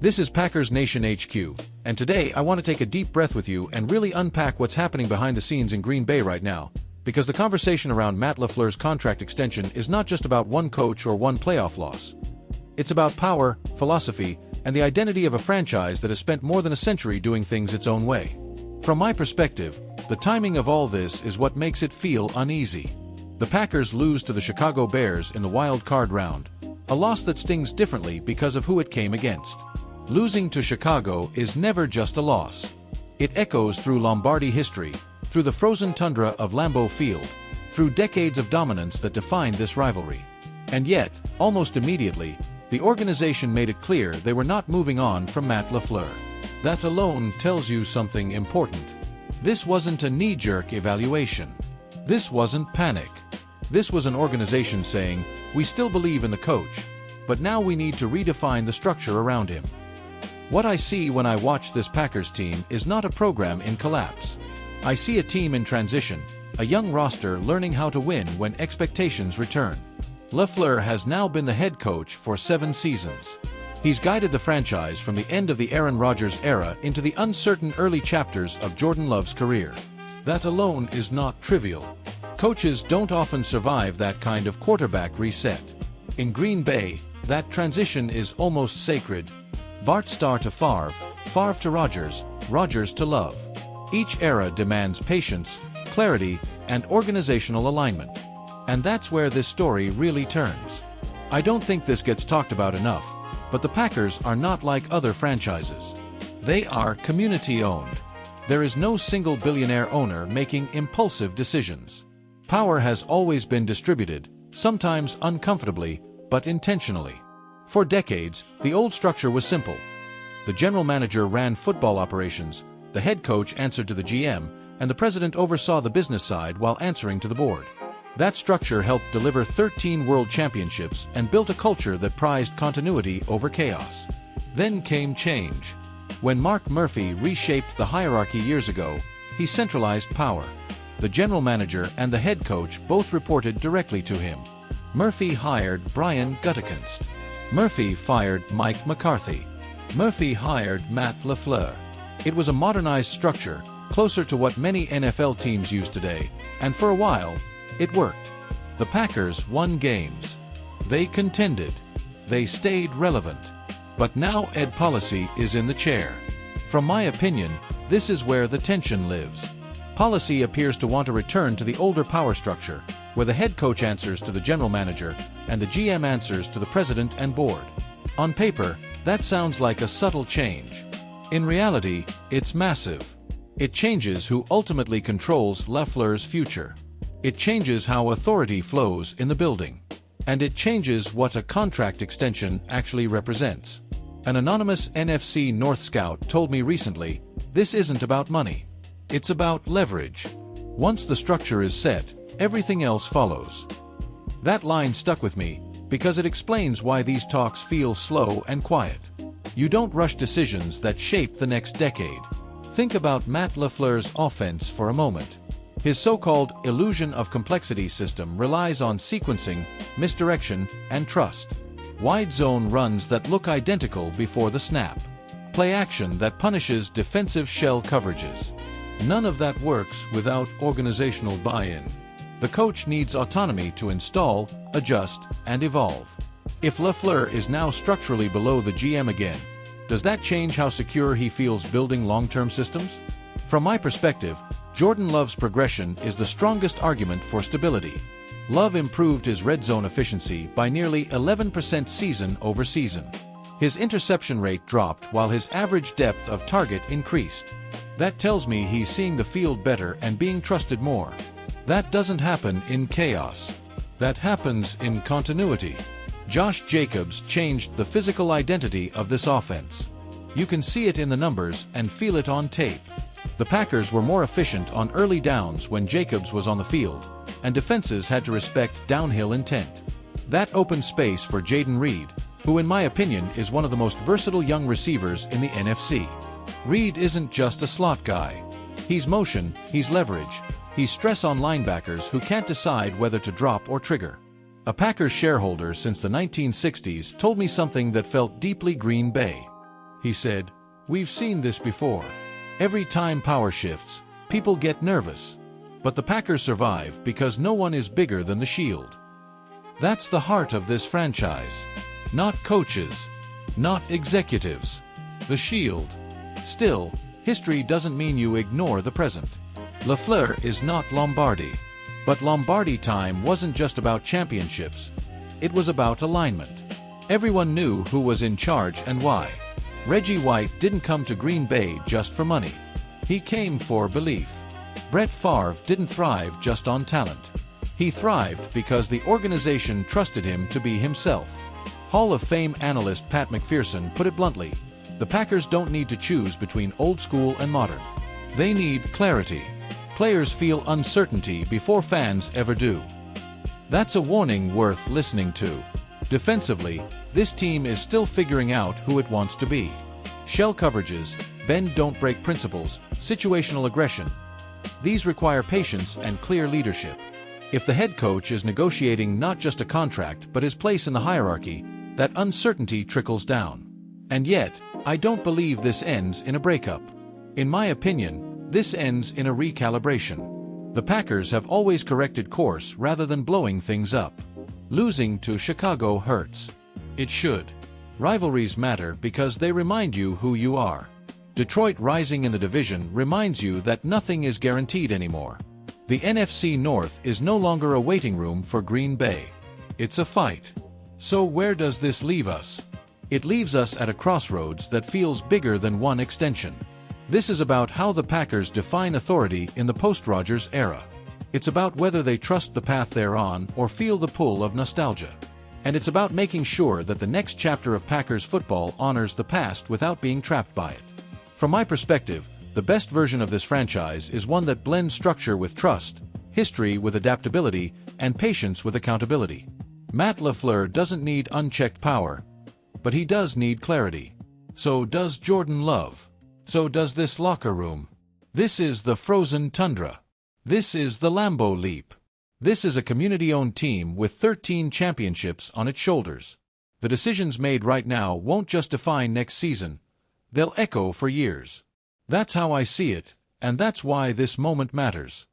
This is Packers Nation HQ, and today I want to take a deep breath with you and really unpack what's happening behind the scenes in Green Bay right now, because the conversation around Matt LaFleur's contract extension is not just about one coach or one playoff loss. It's about power, philosophy, and the identity of a franchise that has spent more than a century doing things its own way. From my perspective, the timing of all this is what makes it feel uneasy. The Packers lose to the Chicago Bears in the wild card round, a loss that stings differently because of who it came against. Losing to Chicago is never just a loss. It echoes through Lombardi history, through the Frozen Tundra of Lambeau Field, through decades of dominance that defined this rivalry. And yet, almost immediately, the organization made it clear they were not moving on from Matt LaFleur. That alone tells you something important. This wasn't a knee-jerk evaluation. This wasn't panic. This was an organization saying, "We still believe in the coach, but now we need to redefine the structure around him." What I see when I watch this Packers team is not a program in collapse. I see a team in transition, a young roster learning how to win when expectations return. LaFleur has now been the head coach for 7 seasons. He's guided the franchise from the end of the Aaron Rodgers era into the uncertain early chapters of Jordan Love's career. That alone is not trivial. Coaches don't often survive that kind of quarterback reset. In Green Bay, that transition is almost sacred. Bart Starr to Favre, Favre to Rodgers, Rodgers to Love. Each era demands patience, clarity, and organizational alignment. And that's where this story really turns. I don't think this gets talked about enough, but the Packers are not like other franchises. They are community-owned. There is no single billionaire owner making impulsive decisions. Power has always been distributed, sometimes uncomfortably, but intentionally. For decades, the old structure was simple. The general manager ran football operations, the head coach answered to the GM, and the president oversaw the business side while answering to the board. That structure helped deliver 13 world championships and built a culture that prized continuity over chaos. Then came change. When Mark Murphy reshaped the hierarchy years ago, he centralized power. The general manager and the head coach both reported directly to him. Murphy hired Brian Gutekunst. Murphy fired Mike McCarthy. Murphy hired Matt LaFleur. It was a modernized structure, closer to what many NFL teams use today, and for a while, it worked. The Packers won games. They contended. They stayed relevant. But now Ed Policy is in the chair. From my opinion, this is where the tension lives. Policy appears to want to return to the older power structure, where the head coach answers to the general manager and the GM answers to the president and board. On paper, that sounds like a subtle change. In reality, it's massive. It changes who ultimately controls LaFleur's future. It changes how authority flows in the building. And it changes what a contract extension actually represents. An anonymous NFC North scout told me recently, this isn't about money. It's about leverage. Once the structure is set, everything else follows. That line stuck with me, because it explains why these talks feel slow and quiet. You don't rush decisions that shape the next decade. Think about Matt LaFleur's offense for a moment. His so-called illusion of complexity system relies on sequencing, misdirection, and trust. Wide zone runs that look identical before the snap. Play action that punishes defensive shell coverages. None of that works without organizational buy-in. The coach needs autonomy to install, adjust, and evolve. If LaFleur is now structurally below the GM again, does that change how secure he feels building long-term systems? From my perspective, Jordan Love's progression is the strongest argument for stability. Love improved his red zone efficiency by nearly 11% season over season. His interception rate dropped while his average depth of target increased. That tells me he's seeing the field better and being trusted more. That doesn't happen in chaos. That happens in continuity. Josh Jacobs changed the physical identity of this offense. You can see it in the numbers and feel it on tape. The Packers were more efficient on early downs when Jacobs was on the field, and defenses had to respect downhill intent. That opened space for Jayden Reed, who in my opinion is one of the most versatile young receivers in the NFC. Reed isn't just a slot guy. He's motion, he's leverage, he's stress on linebackers who can't decide whether to drop or trigger. A Packers shareholder since the 1960s told me something that felt deeply Green Bay. He said, "We've seen this before. Every time power shifts, people get nervous. But the Packers survive because no one is bigger than the Shield." That's the heart of this franchise. Not coaches, not executives. The Shield. Still, history doesn't mean you ignore the present. LaFleur is not Lombardi. But Lombardi time wasn't just about championships. It was about alignment. Everyone knew who was in charge and why. Reggie White didn't come to Green Bay just for money. He came for belief. Brett Favre didn't thrive just on talent. He thrived because the organization trusted him to be himself. Hall of Fame analyst Pat McPherson put it bluntly, the Packers don't need to choose between old school and modern. They need clarity. Players feel uncertainty before fans ever do. That's a warning worth listening to. Defensively, this team is still figuring out who it wants to be. Shell coverages, bend don't break principles, situational aggression. These require patience and clear leadership. If the head coach is negotiating not just a contract but his place in the hierarchy, that uncertainty trickles down. And yet, I don't believe this ends in a breakup. In my opinion, this ends in a recalibration. The Packers have always corrected course rather than blowing things up. Losing to Chicago hurts. It should. Rivalries matter because they remind you who you are. Detroit rising in the division reminds you that nothing is guaranteed anymore. The NFC North is no longer a waiting room for Green Bay. It's a fight. So where does this leave us? It leaves us at a crossroads that feels bigger than one extension. This is about how the Packers define authority in the post-Rodgers era. It's about whether they trust the path they're on or feel the pull of nostalgia. And it's about making sure that the next chapter of Packers football honors the past without being trapped by it. From my perspective, the best version of this franchise is one that blends structure with trust, history with adaptability, and patience with accountability. Matt LaFleur doesn't need unchecked power, but he does need clarity. So does Jordan Love. So does this locker room. This is the Frozen Tundra. This is the Lambeau Leap. This is a community-owned team with 13 championships on its shoulders. The decisions made right now won't just define next season. They'll echo for years. That's how I see it, and that's why this moment matters.